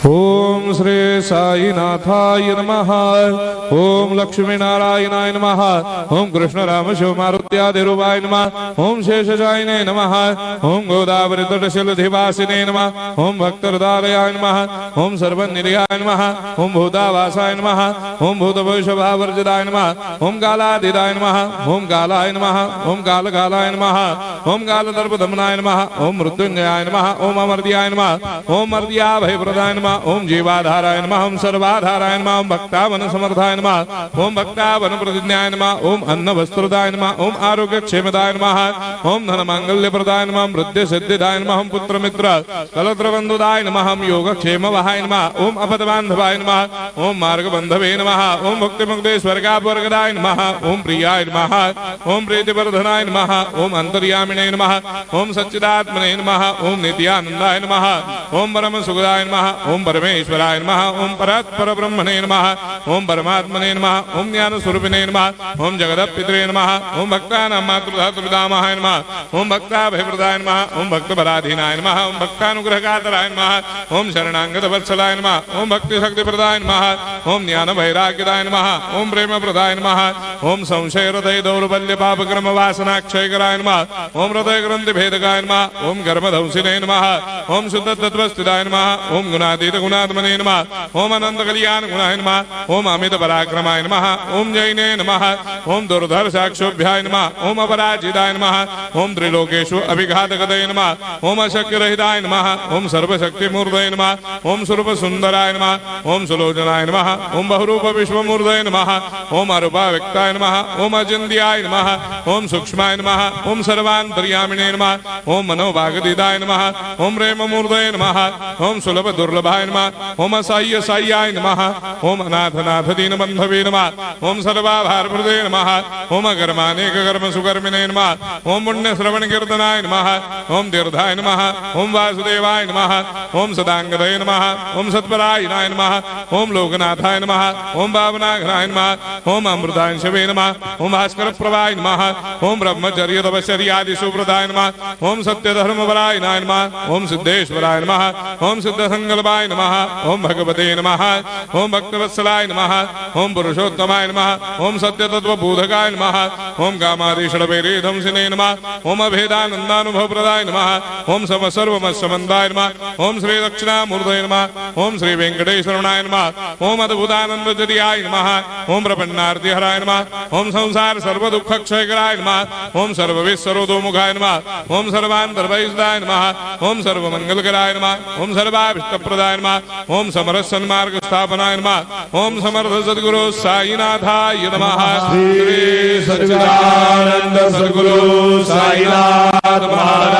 ओम श्री साईनाथाय नमः। ओम लक्ष्मी नारायणाय नमः। ओम कृष्ण राम शिव मारुत्यादिरूपाय नमः। ओम शेषशायिने नमः। ओम गोदावरी तटशिलधिवासिने नमः। ओम भक्तहृदयाय नमः। ओम सर्वनिलयाय नमः। ओम भूतावासाय नमः। ओम भूतभविष्यभावर्जिताय नमः। ओम कालातीताय नमः। ओम कालाय नमः। ओम कालकालाय नमः। ओम कालदर्पदमनाय नमः। ओम मृत्युंजयाय नमः। ओम अमर्त्याय नमः। ओम मर्त्याभयप्रदाय नमः। ओम जीवाधाराय नमः। ओम सर्वाधाराय नमः। ओम भक्तावन समर्थाय नमः। ओम भक्तावन प्रतिज्ञाय नमः। ओम अन्न वस्त्रदाय नमः। ओम आरोग्य क्षेमदाय नमः। ओम धन मांगल्य प्रदाय नमः। ओम वृद्धि सिद्धिदाय नमः। ओम पुत्र मित्र कलत्र बंधुदाय नमः। ओम योग क्षेम वहाय नमः। ओम अपद बांधवाय नमः। ओम मार्ग बंधवे नमः। ओम भक्ति मुक्ति स्वर्गापवर्गदाय नमः। ओम प्रियाय नमः। ओम प्रीतिवर्धनाय नमः। ओम अंतर्यामिने नमः। ओम सच्चिदात्मने नमः। ओम नित्यानंदाय नमः। ओम परम सुखदाय नमः। ओम परमेश्वराय नमः। ओम परात्पर ब्रह्मणे नमः। ओम परमात्मने नमः। ओम ज्ञान स्वरूपिणे नमः। ओम जगदपितरे नमः। ओम भक्तानां मातृधातुर्पितामहाय नमः। ओम भक्ताभयप्रदाय नमः। ओम भक्तपराधीनाय नमः। ओम भक्तानुग्रहकातराय नमः। ओम शरणागत वत्सलाय नमः। ओम भक्ति शक्ति प्रदाय नमः। ओम ज्ञान वैराग्यदाय नमः। ओम प्रेम प्रदाय नमः। ओम संशय हृदय दौर्बल्य पापक्रम वासना क्षयकराय नमः। ओम हृदय ग्रंथि भेदकाय नमः। ओम कर्मधंसिने नमः। ओम शुद्ध तत्वस्थिताय नमः। ओम गुणातीत गुणात्मने नमः। ओम अनंत कल्याण गुणाय नमः। ओम अमित पराक्रमाय नमः। ओम जैने नमः। ओम दुर्धर्षाक्षोभ्याय नमः। ओम अपराजिताय नमः। ओम त्रिलोकेषु अभिघातगतये नमः। ओम अशक्यरहिताय नमः। ओम सर्वशक्तिमूर्तये नमः। ओम स्वरूप सुंदराय नमः। ओम सुलोचनाय नमः। ओम बहुरूप विश्वमूर्तये नमः। ओम अरूपाव्यक्ताय नमः। ओम अचिन्त्याय नमः। ओम सूक्ष्माय नमः। ओम सर्वान्तर्यामिने नमः। ओम मनोभागदिदाय नमः। ओम प्रेममूर्तये नमः। ओम सुलभ दुर्लभाय नमः। ओम असाह्य साह्याय नमः। ओम अनाथनाथ दीनबन्धवे नमः। ओम सर्वाभारप्रदे नमः। ओम अकर्मानेक कर्म सुकर्मिणे नमः। ओम पुण्य श्रवण कीर्तनाय नमः। ओम तीर्थाय नमः। ओम वासुदेवाय नमः। ओम सदांगदये नमः। ओम सत्परायणाय नमः। ओम लोकनाथाय नमः। ओम भावनाघनाय नमः। ओम अमृतांशवे नमः। ओम भास्कर प्रभाय नमः। ओम ब्रह्मचर्य तपश्चर्यादि सुव्रताय नमः। ओम सत्यधर्मपरायणाय नमः। ओम सिद्धेश्वराय नमः। ओम सिद्ध संकल्पाय नमः। ओम भगवते नमः। ओम भक्तवत्सलाय नमः। ओम पुरुषोत्तमाय नमः। ओम सत्यतत्त्वबोधकाय नमः। ओम कामादिषडभैरेधंसिने नमः। ओम अभेदानन्दानुभवप्रदाय नमः। ओम सर्वमस्समन्दाय नमः। ओम श्री दक्षिणामूर्तये नमः। ओम श्री वेंकटेश्वरनाय नमः। ओम अद्भुतानन्दजर्याय नमः। ओम प्रपन्नार्तिहराय नमः। ओम संसार सर्वदुःखक्षयकराय नमः। ओम सर्वविस्सरोदोमुखाय नमः। ओम सर्वान्तर्वैसदाय नमः। ओम सर्वमङ्गलकराय नमः। ओम सर्वाभीष्टप्रदाय नमः। ओम समरस सन्मार्ग स्थापनाय नमः। ओम समर्थ सद्गुरु साईनाथाय नमः। श्री सच्चिदानंद सद्गुरु साईनाथ महाराज